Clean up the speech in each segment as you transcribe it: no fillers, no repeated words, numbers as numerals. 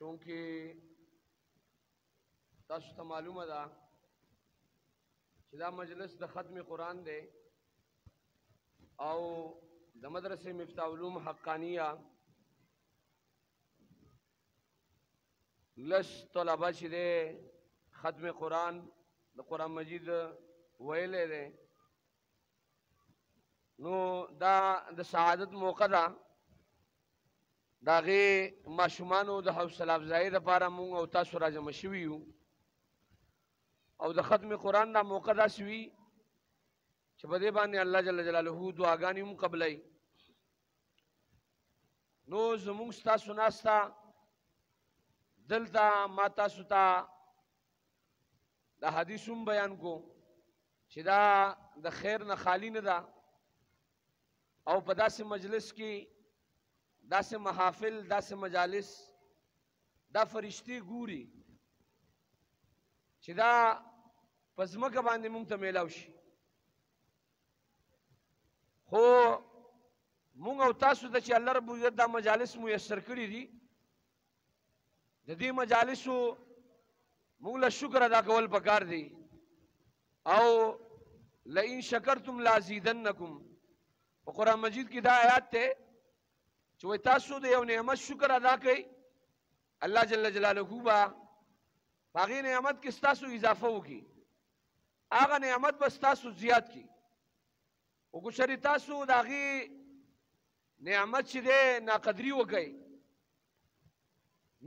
چونکه تاسو ته معلومه ده چې دا مجلس د ختم قرآن دی او د مدرسې مفتاح علوم حقانیه لس طلبه چې دی ختم قرآن د قرآن مجید ویلې دی نو دا د سعادت موقع ده د هغې ماشومانو د حوصله افزایۍ دپاره مونږ او تاسو راجمع شوي یو او د ختم قرآن دا موقع داسې وي چې په دې باندې الله جل جلاله دعاګانې هم قبلوي نو زمونږ ستاسو ناسته دلته ما تاسو ته د حدیث هم بیان کو چې دا د خیر نه خالی نه ده او په داسې مجلس کې داسې محافل داسې مجالس دا فرشتي ګوري چې دا په ځمکه باندې مونږ ته میلاو شي خو مونږ او تاسو ته چې الله رب العزت دا مجالس میسر کړي دي د دې مجالسو مونږ له شکر ادا کول پکار دی او لئن شکرتم لازیدنکم په قرآن مجید کې دا آیات ته چې وایي تاسو د یو نعمت شکر ادا کړئ الله جل جلاله به په هغې نعمت کې ستاسو اضافه وکړي هغه نعمت به ستاسو زیات کړي او که چېرې تاسو د هغې نعمت چې دی ناقدري وکئ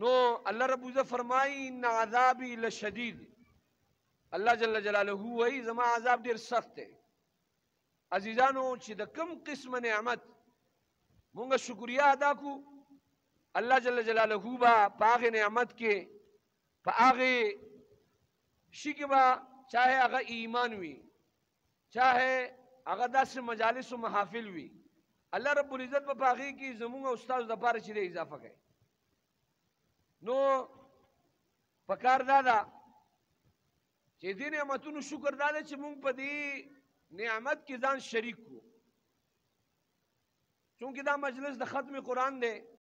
نو الله رب العزت فرمایي ان عذابي لشدید الله جل جلاله وایي زما عذاب ډېر سخت دی عزیزانو چې د کم قسمه نعمت مونږ شکریه ادا کو الله جل جلاله به په هغې نعمت کې په هغې شي کې به چاہے هغه ایمان وي چاہے هغه داسې مجالس و محافل وي الله رب العزت به په هغې کې زمونږ او ستاسو دپاره چې دی اضافه کوي نو پکار دا ده چې دې نعمتونو شکر دا ده چې مونږ په دې نعمت کې ځان شریک کړو چونکې دا مجلس د ختم قرآن دی